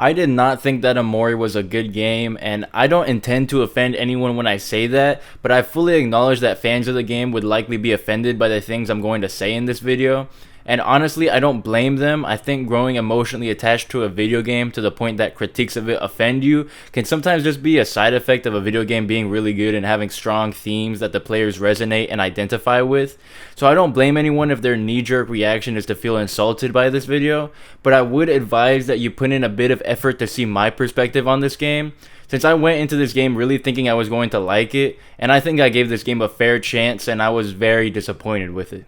I did not think that Omori was a good game, and I don't intend to offend anyone when I say that, but I fully acknowledge that fans of the game would likely be offended by the things I'm going to say in this video. And honestly, I don't blame them. I think growing emotionally attached to a video game to the point that critiques of it offend you can sometimes just be a side effect of a video game being really good and having strong themes that the players resonate and identify with. So I don't blame anyone if their knee-jerk reaction is to feel insulted by this video, but I would advise that you put in a bit of effort to see my perspective on this game, since I went into this game really thinking I was going to like it, and I think I gave this game a fair chance and I was very disappointed with it.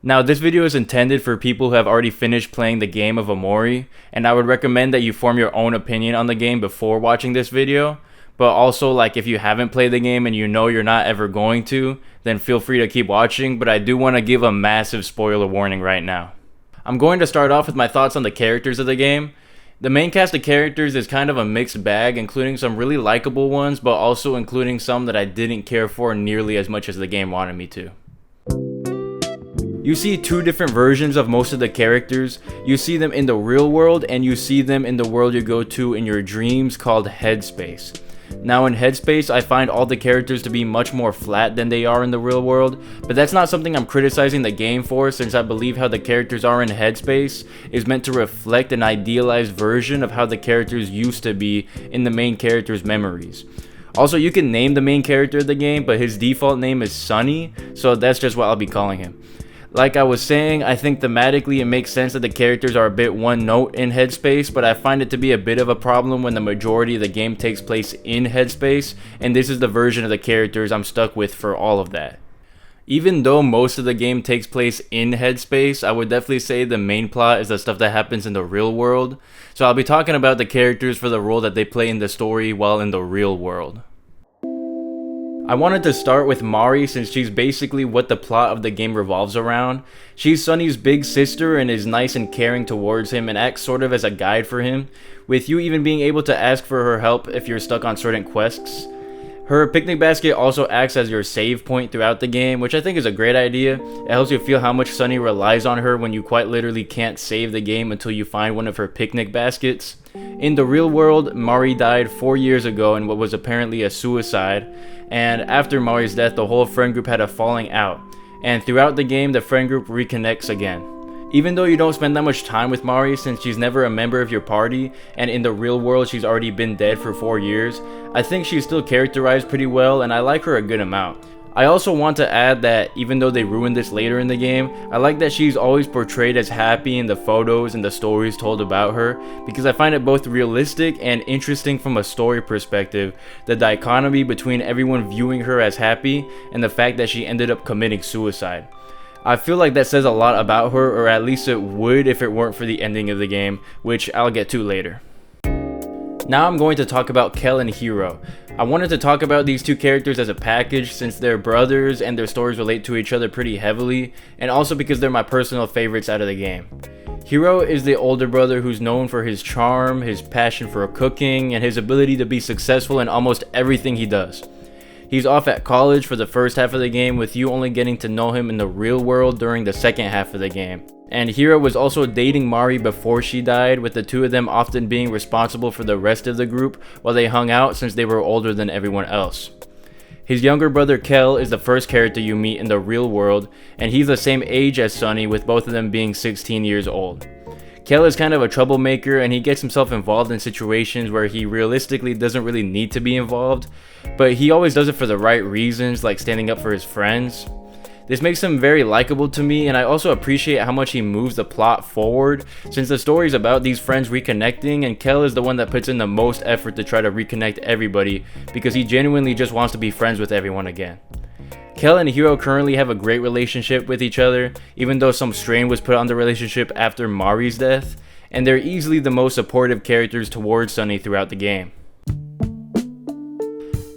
Now, this video is intended for people who have already finished playing the game of Omori, and I would recommend that you form your own opinion on the game before watching this video. But also, like, if you haven't played the game and you know you're not ever going to, then feel free to keep watching, but I do want to give a massive spoiler warning right now. I'm going to start off with my thoughts on the characters of the game. The main cast of characters is kind of a mixed bag, including some really likable ones, but also including some that I didn't care for nearly as much as the game wanted me to. You see two different versions of most of the characters. You see them in the real world, and you see them in the world you go to in your dreams called Headspace. Now in Headspace, I find all the characters to be much more flat than they are in the real world, but that's not something I'm criticizing the game for, since I believe how the characters are in Headspace is meant to reflect an idealized version of how the characters used to be in the main character's memories. Also, you can name the main character of the game, but his default name is Sunny, so that's just what I'll be calling him. Like I was saying, I think thematically it makes sense that the characters are a bit one note in Headspace, but I find it to be a bit of a problem when the majority of the game takes place in Headspace, and this is the version of the characters I'm stuck with for all of that. Even though most of the game takes place in Headspace, I would definitely say the main plot is the stuff that happens in the real world, so I'll be talking about the characters for the role that they play in the story while in the real world. I wanted to start with Mari since she's basically what the plot of the game revolves around. She's Sunny's big sister and is nice and caring towards him and acts sort of as a guide for him, with you even being able to ask for her help if you're stuck on certain quests. Her picnic basket also acts as your save point throughout the game, which I think is a great idea. It helps you feel how much Sunny relies on her when you quite literally can't save the game until you find one of her picnic baskets. In the real world, Mari died 4 years ago in what was apparently a suicide, and after Mari's death, the whole friend group had a falling out, and throughout the game, the friend group reconnects again. Even though you don't spend that much time with Mari since she's never a member of your party, and in the real world she's already been dead for 4 years, I think she's still characterized pretty well and I like her a good amount. I also want to add that even though they ruined this later in the game, I like that she's always portrayed as happy in the photos and the stories told about her, because I find it both realistic and interesting from a story perspective, the dichotomy between everyone viewing her as happy and the fact that she ended up committing suicide. I feel like that says a lot about her, or at least it would if it weren't for the ending of the game, which I'll get to later. Now I'm going to talk about Kel and Hero. I wanted to talk about these two characters as a package since they're brothers and their stories relate to each other pretty heavily, and also because they're my personal favorites out of the game. Hero is the older brother who's known for his charm, his passion for cooking, and his ability to be successful in almost everything he does. He's off at college for the first half of the game, with you only getting to know him in the real world during the second half of the game. And Hero was also dating Mari before she died, with the two of them often being responsible for the rest of the group while they hung out since they were older than everyone else. His younger brother Kel is the first character you meet in the real world, and he's the same age as Sunny, with both of them being 16 years old. Kel is kind of a troublemaker, and he gets himself involved in situations where he realistically doesn't really need to be involved, but he always does it for the right reasons, like standing up for his friends. This makes him very likable to me, and I also appreciate how much he moves the plot forward, since the story is about these friends reconnecting, and Kel is the one that puts in the most effort to try to reconnect everybody, because he genuinely just wants to be friends with everyone again. Kel and Hero currently have a great relationship with each other, even though some strain was put on the relationship after Mari's death, and they're easily the most supportive characters towards Sunny throughout the game.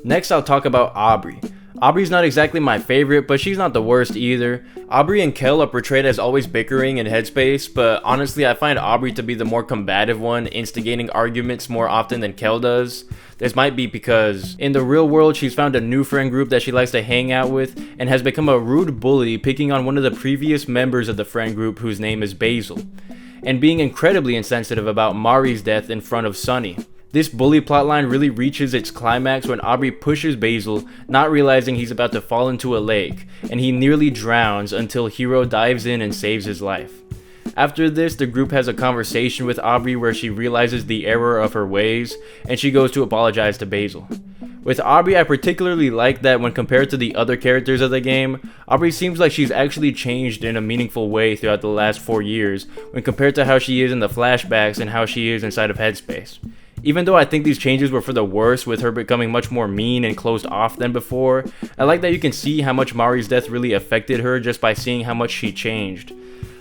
Next, I'll talk about Aubrey. Aubrey's not exactly my favorite, but she's not the worst either. Aubrey and Kel are portrayed as always bickering in Headspace, but honestly I find Aubrey to be the more combative one, instigating arguments more often than Kel does. This might be because in the real world she's found a new friend group that she likes to hang out with and has become a rude bully, picking on one of the previous members of the friend group whose name is Basil. and being incredibly insensitive about Mari's death in front of Sunny. This bully plotline really reaches its climax when Aubrey pushes Basil, not realizing he's about to fall into a lake, and he nearly drowns until Hero dives in and saves his life. After this, the group has a conversation with Aubrey where she realizes the error of her ways, and she goes to apologize to Basil. With Aubrey, I particularly like that when compared to the other characters of the game, Aubrey seems like she's actually changed in a meaningful way throughout the last 4 years when compared to how she is in the flashbacks and how she is inside of Headspace. Even though I think these changes were for the worse with her becoming much more mean and closed off than before, I like that you can see how much Mari's death really affected her just by seeing how much she changed.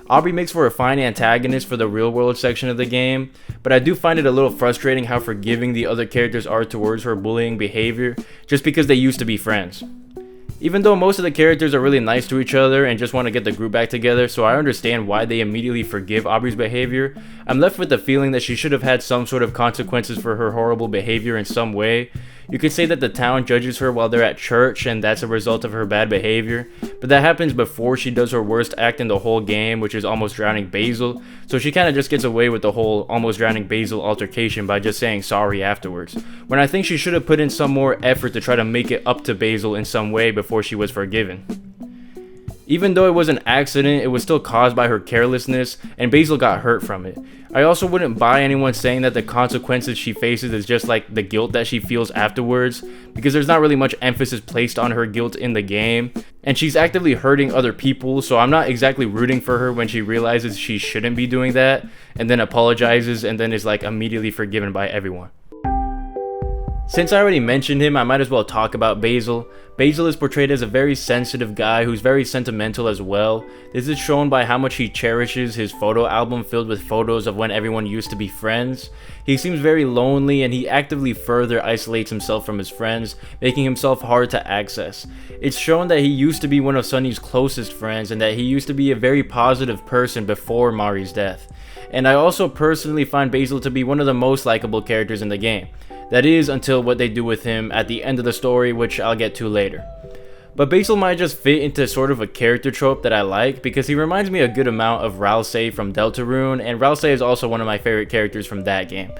Aubrey makes for a fine antagonist for the real world section of the game, but I do find it a little frustrating how forgiving the other characters are towards her bullying behavior just because they used to be friends. Even though most of the characters are really nice to each other and just want to get the group back together, so I understand why they immediately forgive Aubrey's behavior, I'm left with the feeling that she should have had some sort of consequences for her horrible behavior in some way. You could say that the town judges her while they're at church and that's a result of her bad behavior, but that happens before she does her worst act in the whole game, which is almost drowning Basil, so she kinda just gets away with the whole almost drowning Basil altercation by just saying sorry afterwards, when I think she should have put in some more effort to try to make it up to Basil in some way before she was forgiven. Even though it was an accident, it was still caused by her carelessness, and Basil got hurt from it. I also wouldn't buy anyone saying that the consequences she faces is just like the guilt that she feels afterwards, because there's not really much emphasis placed on her guilt in the game, and she's actively hurting other people, so I'm not exactly rooting for her when she realizes she shouldn't be doing that, and then apologizes and then is like immediately forgiven by everyone. Since I already mentioned him, I might as well talk about Basil. Basil is portrayed as a very sensitive guy who's very sentimental as well. This is shown by how much he cherishes his photo album filled with photos of when everyone used to be friends. He seems very lonely and he actively further isolates himself from his friends, making himself hard to access. It's shown that he used to be one of Sunny's closest friends and that he used to be a very positive person before Mari's death. And I also personally find Basil to be one of the most likable characters in the game. That is, until what they do with him at the end of the story, which I'll get to later. But Basil might just fit into sort of a character trope that I like, because he reminds me a good amount of Ralsei from Deltarune, and Ralsei is also one of my favorite characters from that game.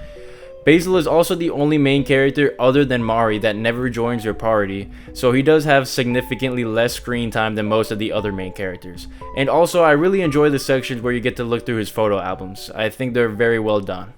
Basil is also the only main character other than Mari that never joins your party, so he does have significantly less screen time than most of the other main characters. And also, I really enjoy the sections where you get to look through his photo albums. I think they're very well done.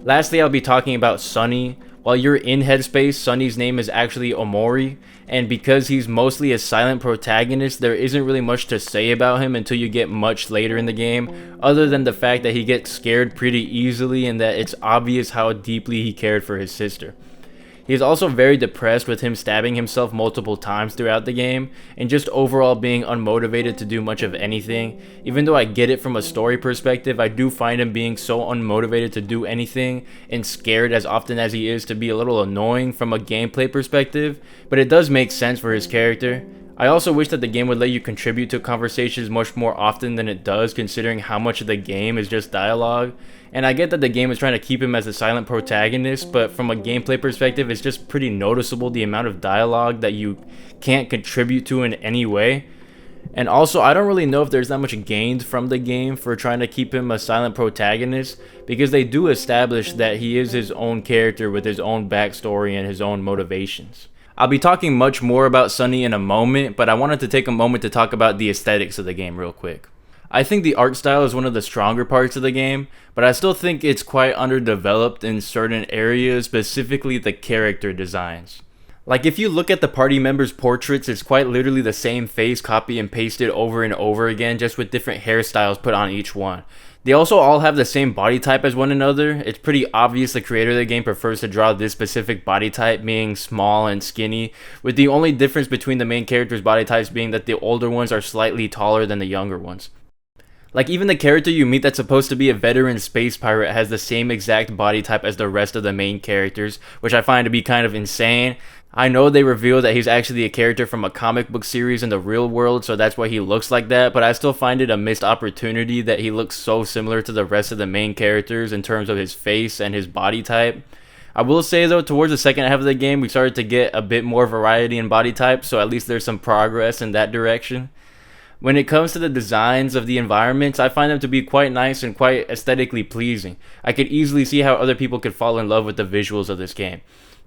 Lastly, I'll be talking about Sunny. While you're in Headspace, Sunny's name is actually Omori, and because he's mostly a silent protagonist, there isn't really much to say about him until you get much later in the game, other than the fact that he gets scared pretty easily and that it's obvious how deeply he cared for his sister. He is also very depressed with him stabbing himself multiple times throughout the game, and just overall being unmotivated to do much of anything. Even though I get it from a story perspective, I do find him being so unmotivated to do anything, and scared as often as he is to be a little annoying from a gameplay perspective, but it does make sense for his character. I also wish that the game would let you contribute to conversations much more often than it does, considering how much of the game is just dialogue. And I get that the game is trying to keep him as a silent protagonist, but from a gameplay perspective, it's just pretty noticeable the amount of dialogue that you can't contribute to in any way. And also, I don't really know if there's that much gained from the game for trying to keep him a silent protagonist, because they do establish that he is his own character with his own backstory and his own motivations. I'll be talking much more about Sunny in a moment, but I wanted to take a moment to talk about the aesthetics of the game real quick. I think the art style is one of the stronger parts of the game, but I still think it's quite underdeveloped in certain areas, specifically the character designs. Like, if you look at the party members' portraits, it's quite literally the same face copy and pasted over and over again, just with different hairstyles put on each one. They also all have the same body type as one another. It's pretty obvious the creator of the game prefers to draw this specific body type, being small and skinny, with the only difference between the main characters' body types being that the older ones are slightly taller than the younger ones. Like, even the character you meet that's supposed to be a veteran space pirate has the same exact body type as the rest of the main characters, which I find to be kind of insane. I know they reveal that he's actually a character from a comic book series in the real world, so that's why he looks like that, but I still find it a missed opportunity that he looks so similar to the rest of the main characters in terms of his face and his body type. I will say though, towards the second half of the game, we started to get a bit more variety in body type, so at least there's some progress in that direction. When it comes to the designs of the environments, I find them to be quite nice and quite aesthetically pleasing. I could easily see how other people could fall in love with the visuals of this game.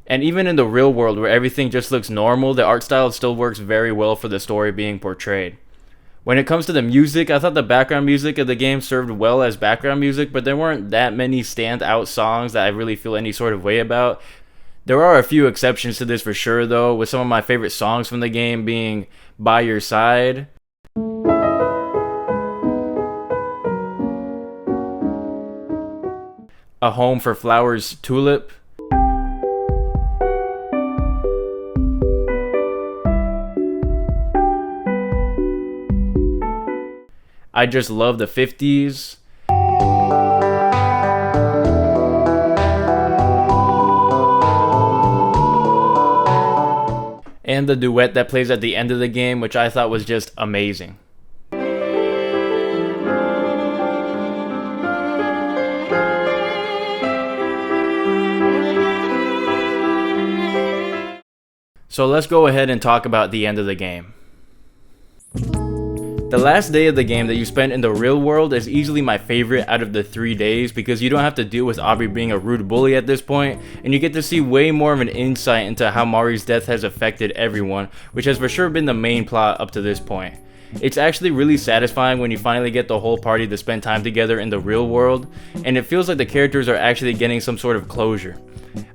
And even in the real world where everything just looks normal, the art style still works very well for the story being portrayed. When it comes to the music, I thought the background music of the game served well as background music, but there weren't that many standout songs that I really feel any sort of way about. There are a few exceptions to this for sure though, with some of my favorite songs from the game being By Your Side, A Home for Flowers Tulip, I Just Love the 50s, and the duet that plays at the end of the game, which I thought was just amazing. So let's go ahead and talk about the end of the game. The last day of the game that you spend in the real world is easily my favorite out of the 3 days because you don't have to deal with Aubrey being a rude bully at this point, and you get to see way more of an insight into how Mari's death has affected everyone, which has for sure been the main plot up to this point. It's actually really satisfying when you finally get the whole party to spend time together in the real world, and it feels like the characters are actually getting some sort of closure.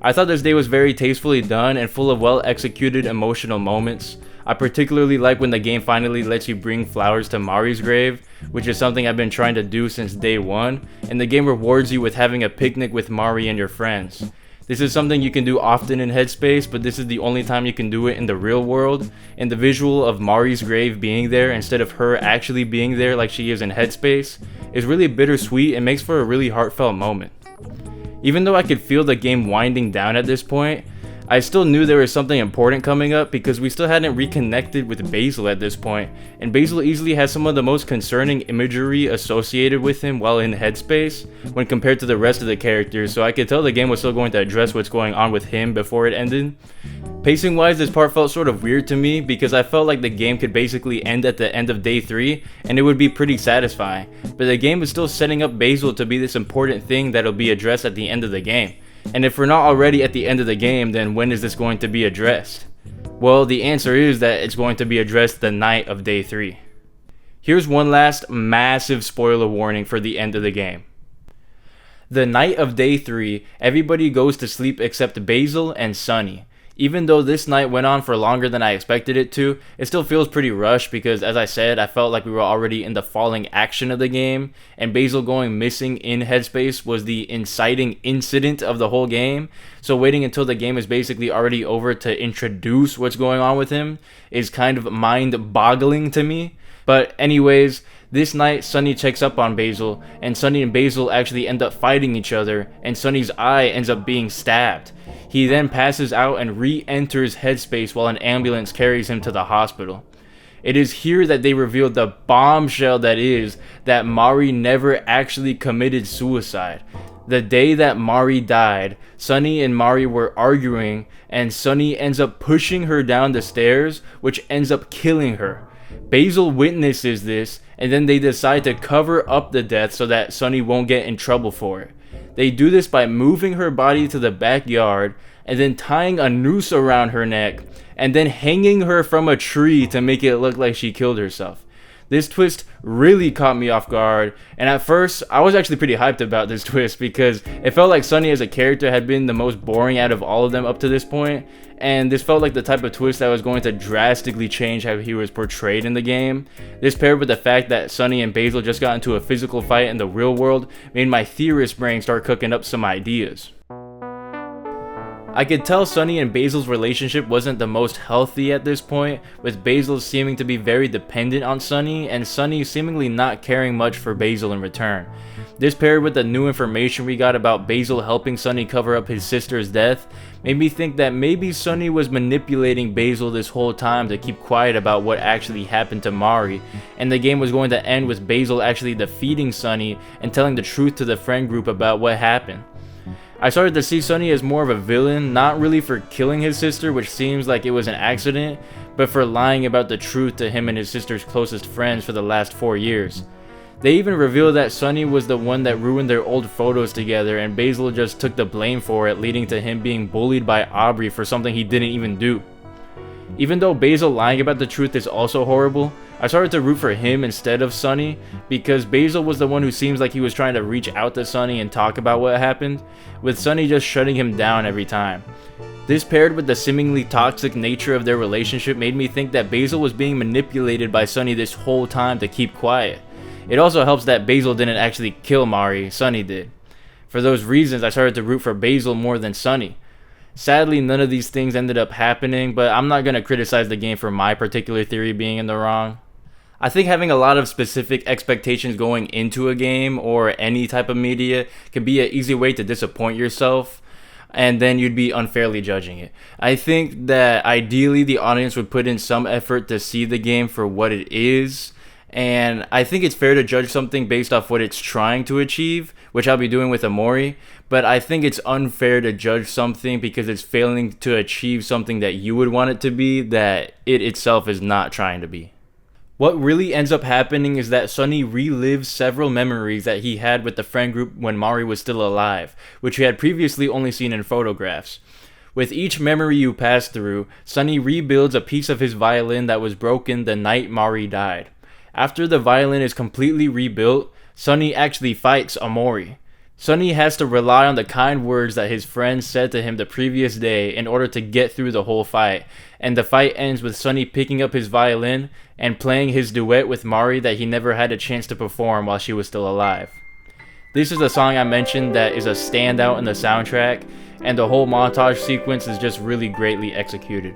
I thought this day was very tastefully done and full of well executed emotional moments. I particularly like when the game finally lets you bring flowers to Mari's grave, which is something I've been trying to do since day one, and the game rewards you with having a picnic with Mari and your friends. This is something you can do often in Headspace, but this is the only time you can do it in the real world, and the visual of Mari's grave being there instead of her actually being there like she is in Headspace is really bittersweet and makes for a really heartfelt moment. Even though I could feel the game winding down at this point, I still knew there was something important coming up because we still hadn't reconnected with Basil at this point, and Basil easily has some of the most concerning imagery associated with him while in Headspace when compared to the rest of the characters, so I could tell the game was still going to address what's going on with him before it ended. Pacing wise, this part felt sort of weird to me because I felt like the game could basically end at the end of day 3 and it would be pretty satisfying, but the game is still setting up Basil to be this important thing that'll be addressed at the end of the game. And if we're not already at the end of the game, then when is this going to be addressed? Well, the answer is that it's going to be addressed the night of day 3. Here's one last massive spoiler warning for the end of the game. The night of day 3, everybody goes to sleep except Basil and Sunny. Even though this night went on for longer than I expected it to, it still feels pretty rushed because, as I said, I felt like we were already in the falling action of the game, and Basil going missing in Headspace was the inciting incident of the whole game, so waiting until the game is basically already over to introduce what's going on with him is kind of mind-boggling to me. But anyways, this night Sunny checks up on Basil, and Sunny and Basil actually end up fighting each other, and Sunny's eye ends up being stabbed. He then passes out and re-enters Headspace while an ambulance carries him to the hospital. It is here that they reveal the bombshell that is that Mari never actually committed suicide. The day that Mari died, Sunny and Mari were arguing, and Sunny ends up pushing her down the stairs, which ends up killing her. Basil witnesses this, and then they decide to cover up the death so that Sunny won't get in trouble for it. They do this by moving her body to the backyard and then tying a noose around her neck and then hanging her from a tree to make it look like she killed herself. This twist really caught me off guard, and at first I was actually pretty hyped about this twist because it felt like Sunny as a character had been the most boring out of all of them up to this point, and this felt like the type of twist that was going to drastically change how he was portrayed in the game. This paired with the fact that Sunny and Basil just got into a physical fight in the real world made my theorist brain start cooking up some ideas. I could tell Sunny and Basil's relationship wasn't the most healthy at this point, with Basil seeming to be very dependent on Sunny, and Sunny seemingly not caring much for Basil in return. This paired with the new information we got about Basil helping Sunny cover up his sister's death made me think that maybe Sunny was manipulating Basil this whole time to keep quiet about what actually happened to Mari, and the game was going to end with Basil actually defeating Sunny and telling the truth to the friend group about what happened. I started to see Sunny as more of a villain, not really for killing his sister, which seems like it was an accident, but for lying about the truth to him and his sister's closest friends for the last 4 years. They even revealed that Sunny was the one that ruined their old photos together, and Basil just took the blame for it, leading to him being bullied by Aubrey for something he didn't even do. Even though Basil lying about the truth is also horrible, I started to root for him instead of Sunny, because Basil was the one who seems like he was trying to reach out to Sunny and talk about what happened, with Sunny just shutting him down every time. This paired with the seemingly toxic nature of their relationship made me think that Basil was being manipulated by Sunny this whole time to keep quiet. It also helps that Basil didn't actually kill Mari, Sunny did. For those reasons, I started to root for Basil more than Sunny. Sadly, none of these things ended up happening, but I'm not going to criticize the game for my particular theory being in the wrong. I think having a lot of specific expectations going into a game or any type of media can be an easy way to disappoint yourself, and then you'd be unfairly judging it. I think that ideally the audience would put in some effort to see the game for what it is, and I think it's fair to judge something based off what it's trying to achieve, which I'll be doing with Omori, but I think it's unfair to judge something because it's failing to achieve something that you would want it to be that it itself is not trying to be. What really ends up happening is that Sunny relives several memories that he had with the friend group when Mari was still alive, which he had previously only seen in photographs. With each memory you pass through, Sunny rebuilds a piece of his violin that was broken the night Mari died. After the violin is completely rebuilt, Sunny actually fights Omori. Sunny has to rely on the kind words that his friends said to him the previous day in order to get through the whole fight, and the fight ends with Sunny picking up his violin and playing his duet with Mari that he never had a chance to perform while she was still alive. This is the song I mentioned that is a standout in the soundtrack, and the whole montage sequence is just really greatly executed.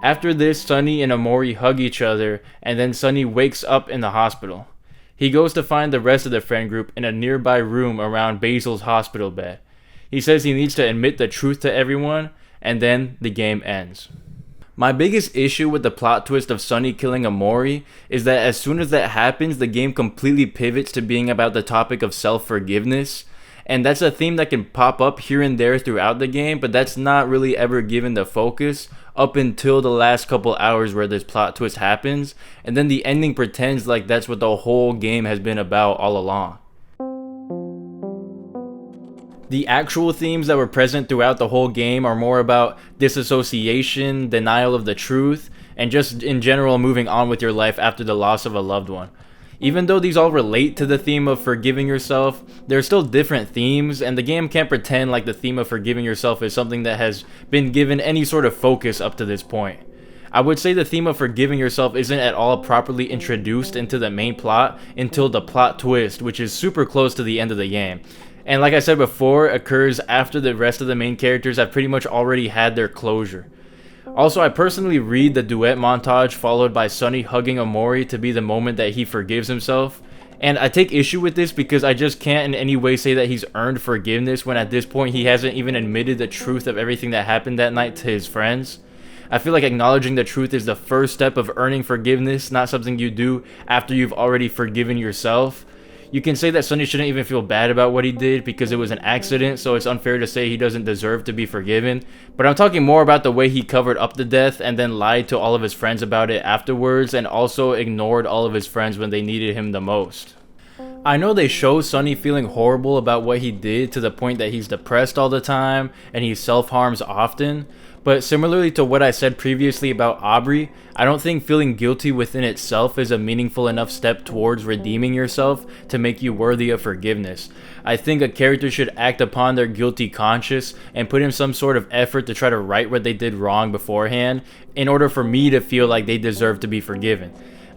After this, Sunny and Omori hug each other, and then Sunny wakes up in the hospital. He goes to find the rest of the friend group in a nearby room around Basil's hospital bed. He says he needs to admit the truth to everyone, and then the game ends. My biggest issue with the plot twist of Sunny killing Omori is that as soon as that happens, the game completely pivots to being about the topic of self-forgiveness. And that's a theme that can pop up here and there throughout the game, but that's not really ever given the focus up until the last couple hours where this plot twist happens, and then the ending pretends like that's what the whole game has been about all along. The actual themes that were present throughout the whole game are more about disassociation, denial of the truth, and just in general moving on with your life after the loss of a loved one. Even though these all relate to the theme of forgiving yourself, they're still different themes, and the game can't pretend like the theme of forgiving yourself is something that has been given any sort of focus up to this point. I would say the theme of forgiving yourself isn't at all properly introduced into the main plot until the plot twist, which is super close to the end of the game. And like I said before, occurs after the rest of the main characters have pretty much already had their closure. Also, I personally read the duet montage followed by Sunny hugging Omori to be the moment that he forgives himself. And I take issue with this because I just can't in any way say that he's earned forgiveness when at this point he hasn't even admitted the truth of everything that happened that night to his friends. I feel like acknowledging the truth is the first step of earning forgiveness, not something you do after you've already forgiven yourself. You can say that Sunny shouldn't even feel bad about what he did because it was an accident, so it's unfair to say he doesn't deserve to be forgiven. But I'm talking more about the way he covered up the death and then lied to all of his friends about it afterwards, and also ignored all of his friends when they needed him the most. I know they show Sunny feeling horrible about what he did to the point that he's depressed all the time and he self-harms often, but similarly to what I said previously about Aubrey, I don't think feeling guilty within itself is a meaningful enough step towards redeeming yourself to make you worthy of forgiveness. I think a character should act upon their guilty conscience and put in some sort of effort to try to right what they did wrong beforehand in order for me to feel like they deserve to be forgiven.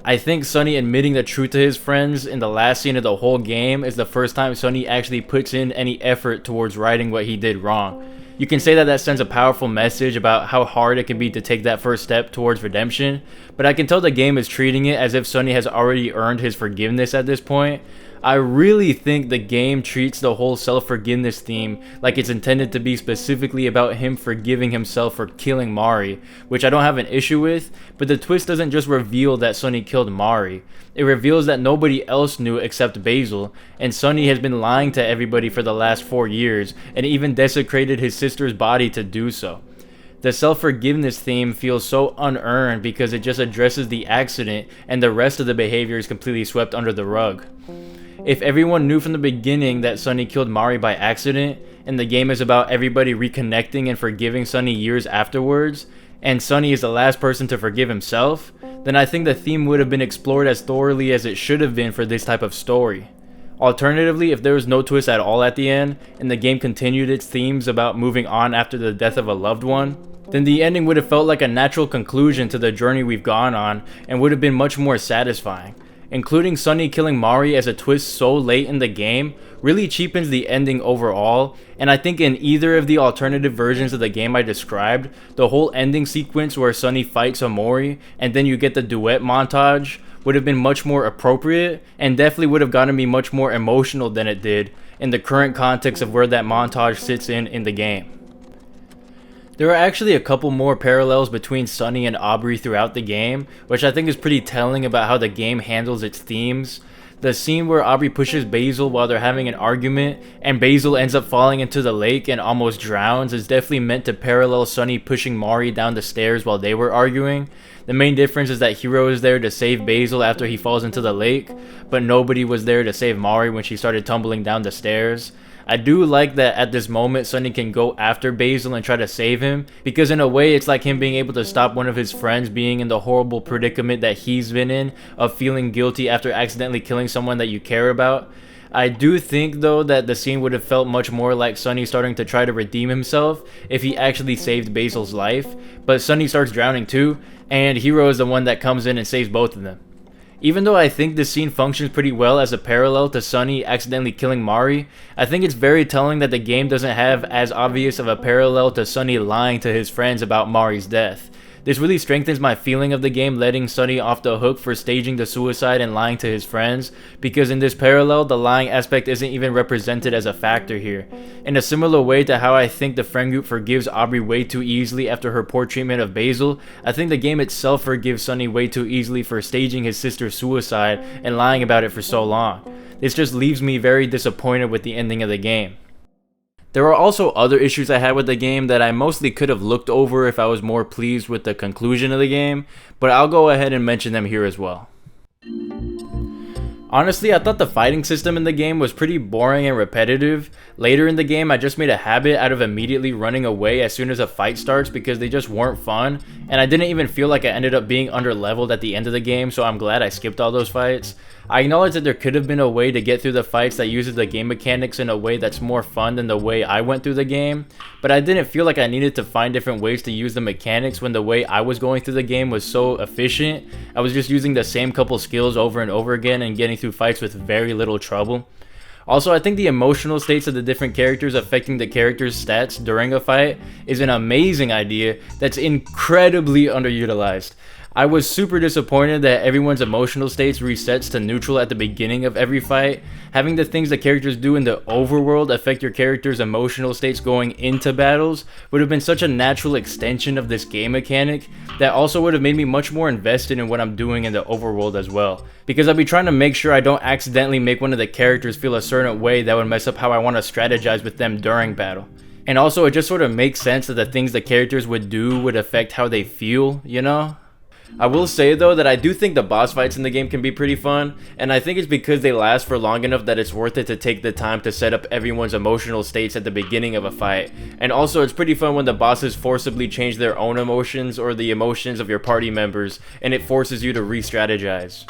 I think Sunny admitting the truth to his friends in the last scene of the whole game is the first time Sunny actually puts in any effort towards righting what he did wrong. You can say that that sends a powerful message about how hard it can be to take that first step towards redemption, but I can tell the game is treating it as if Sunny has already earned his forgiveness at this point. I really think the game treats the whole self-forgiveness theme like it's intended to be specifically about him forgiving himself for killing Mari, which I don't have an issue with, but the twist doesn't just reveal that Sunny killed Mari. It reveals that nobody else knew except Basil, and Sunny has been lying to everybody for the last 4 years, and even desecrated his sister's body to do so. The self-forgiveness theme feels so unearned because it just addresses the accident and the rest of the behavior is completely swept under the rug. If everyone knew from the beginning that Sunny killed Mari by accident, and the game is about everybody reconnecting and forgiving Sunny years afterwards, and Sunny is the last person to forgive himself, then I think the theme would have been explored as thoroughly as it should have been for this type of story. Alternatively, if there was no twist at all at the end, and the game continued its themes about moving on after the death of a loved one, then the ending would have felt like a natural conclusion to the journey we've gone on, and would have been much more satisfying. Including Sunny killing Mari as a twist so late in the game really cheapens the ending overall, and I think in either of the alternative versions of the game I described, the whole ending sequence where Sunny fights Omori and then you get the duet montage would have been much more appropriate, and definitely would have gotten me much more emotional than it did in the current context of where that montage sits in the game. There are actually a couple more parallels between Sunny and Aubrey throughout the game, which I think is pretty telling about how the game handles its themes. The scene where Aubrey pushes Basil while they're having an argument, and Basil ends up falling into the lake and almost drowns, is definitely meant to parallel Sunny pushing Mari down the stairs while they were arguing. The main difference is that Hero is there to save Basil after he falls into the lake, but nobody was there to save Mari when she started tumbling down the stairs. I do like that at this moment Sunny can go after Basil and try to save him, because in a way it's like him being able to stop one of his friends being in the horrible predicament that he's been in, of feeling guilty after accidentally killing someone that you care about. I do think though that the scene would have felt much more like Sunny starting to try to redeem himself if he actually saved Basil's life, but Sunny starts drowning too, and Hero is the one that comes in and saves both of them. Even though I think this scene functions pretty well as a parallel to Sunny accidentally killing Mari, I think it's very telling that the game doesn't have as obvious of a parallel to Sunny lying to his friends about Mari's death. This really strengthens my feeling of the game letting Sunny off the hook for staging the suicide and lying to his friends, because in this parallel, the lying aspect isn't even represented as a factor here. In a similar way to how I think the friend group forgives Aubrey way too easily after her poor treatment of Basil, I think the game itself forgives Sunny way too easily for staging his sister's suicide and lying about it for so long. This just leaves me very disappointed with the ending of the game. There are also other issues I had with the game that I mostly could have looked over if I was more pleased with the conclusion of the game, but I'll go ahead and mention them here as well. Honestly, I thought the fighting system in the game was pretty boring and repetitive. Later in the game, I just made a habit out of immediately running away as soon as a fight starts because they just weren't fun, and I didn't even feel like I ended up being under-leveled at the end of the game, so I'm glad I skipped all those fights. I acknowledge that there could have been a way to get through the fights that uses the game mechanics in a way that's more fun than the way I went through the game, but I didn't feel like I needed to find different ways to use the mechanics when the way I was going through the game was so efficient. I was just using the same couple skills over and over again and getting through fights with very little trouble. Also, I think the emotional states of the different characters affecting the characters' stats during a fight is an amazing idea that's incredibly underutilized. I was super disappointed that everyone's emotional states resets to neutral at the beginning of every fight. Having the things the characters do in the overworld affect your character's emotional states going into battles would have been such a natural extension of this game mechanic that also would have made me much more invested in what I'm doing in the overworld as well. Because I'd be trying to make sure I don't accidentally make one of the characters feel a certain way that would mess up how I want to strategize with them during battle. And also it just sort of makes sense that the things the characters would do would affect how they feel, you know? I will say though that I do think the boss fights in the game can be pretty fun, and I think it's because they last for long enough that it's worth it to take the time to set up everyone's emotional states at the beginning of a fight. And also it's pretty fun when the bosses forcibly change their own emotions or the emotions of your party members, and it forces you to re-strategize.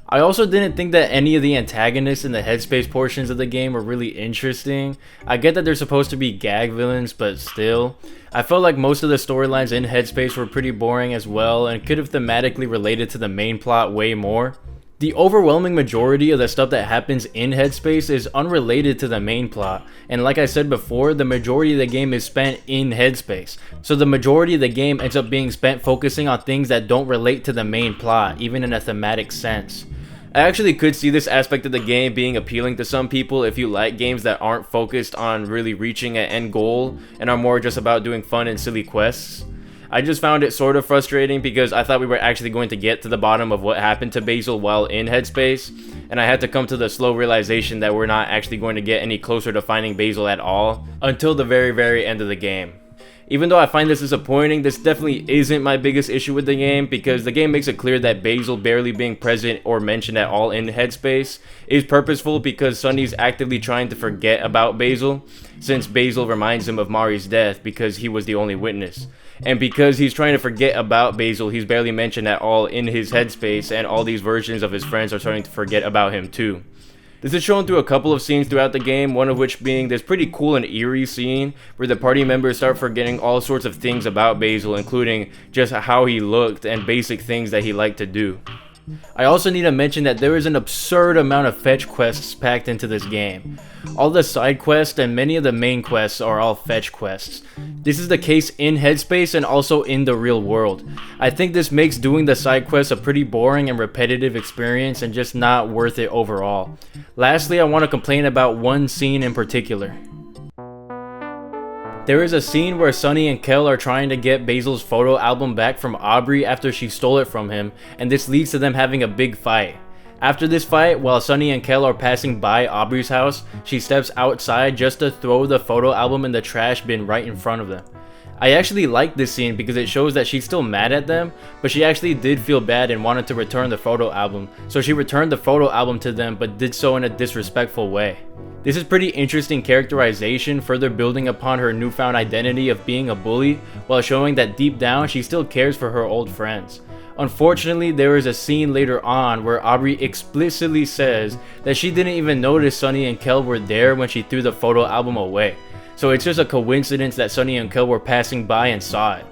I also didn't think that any of the antagonists in the headspace portions of the game were really interesting. I get that they're supposed to be gag villains, but still. I felt like most of the storylines in Headspace were pretty boring as well and could have thematically related to the main plot way more. The overwhelming majority of the stuff that happens in Headspace is unrelated to the main plot, and like I said before, the majority of the game is spent in Headspace. So the majority of the game ends up being spent focusing on things that don't relate to the main plot, even in a thematic sense. I actually could see this aspect of the game being appealing to some people if you like games that aren't focused on really reaching an end goal and are more just about doing fun and silly quests. I just found it sort of frustrating because I thought we were actually going to get to the bottom of what happened to Basil while in Headspace, and I had to come to the slow realization that we're not actually going to get any closer to finding Basil at all until the very end of the game. Even though I find this disappointing, this definitely isn't my biggest issue with the game, because the game makes it clear that Basil barely being present or mentioned at all in Headspace is purposeful because Sunny's actively trying to forget about Basil, since Basil reminds him of Mari's death because he was the only witness. And because he's trying to forget about Basil, he's barely mentioned at all in his Headspace, and all these versions of his friends are starting to forget about him too. This is shown through a couple of scenes throughout the game, one of which being this pretty cool and eerie scene where the party members start forgetting all sorts of things about Basil, including just how he looked and basic things that he liked to do. I also need to mention that there is an absurd amount of fetch quests packed into this game. All the side quests and many of the main quests are all fetch quests. This is the case in Headspace and also in the real world. I think this makes doing the side quests a pretty boring and repetitive experience and just not worth it overall. Lastly, I want to complain about one scene in particular. There is a scene where Sunny and Kel are trying to get Basil's photo album back from Aubrey after she stole it from him, and this leads to them having a big fight. After this fight, while Sunny and Kel are passing by Aubrey's house, she steps outside just to throw the photo album in the trash bin right in front of them. I actually like this scene because it shows that she's still mad at them, but she actually did feel bad and wanted to return the photo album, so she returned the photo album to them but did so in a disrespectful way. This is pretty interesting characterization, further building upon her newfound identity of being a bully, while showing that deep down she still cares for her old friends. Unfortunately, there is a scene later on where Aubrey explicitly says that she didn't even notice Sunny and Kel were there when she threw the photo album away, so it's just a coincidence that Sunny and Kel were passing by and saw it.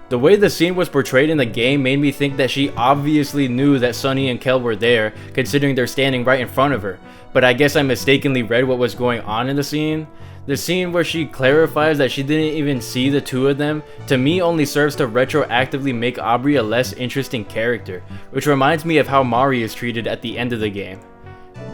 The way the scene was portrayed in the game made me think that she obviously knew that Sunny and Kel were there, considering they're standing right in front of her, but I guess I mistakenly read what was going on in the scene. The scene where she clarifies that she didn't even see the two of them, to me only serves to retroactively make Aubrey a less interesting character, which reminds me of how Mari is treated at the end of the game.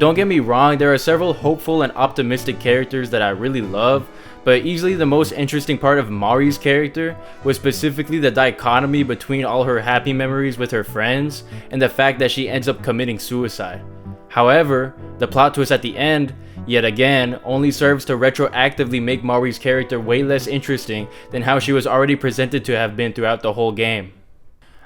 Don't get me wrong, there are several hopeful and optimistic characters that I really love, but easily the most interesting part of Mari's character was specifically the dichotomy between all her happy memories with her friends and the fact that she ends up committing suicide. However, the plot twist at the end, yet again, only serves to retroactively make Mari's character way less interesting than how she was already presented to have been throughout the whole game.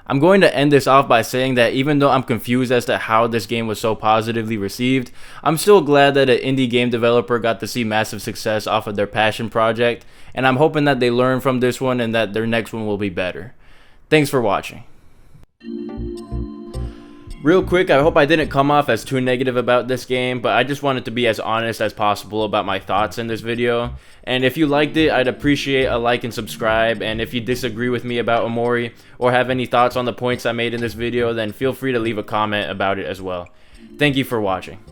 I'm going to end this off by saying that even though I'm confused as to how this game was so positively received, I'm still glad that an indie game developer got to see massive success off of their passion project, and I'm hoping that they learn from this one and that their next one will be better. Thanks for watching. Real quick, I hope I didn't come off as too negative about this game, but I just wanted to be as honest as possible about my thoughts in this video. And if you liked it, I'd appreciate a like and subscribe, and if you disagree with me about Omori, or have any thoughts on the points I made in this video, then feel free to leave a comment about it as well. Thank you for watching.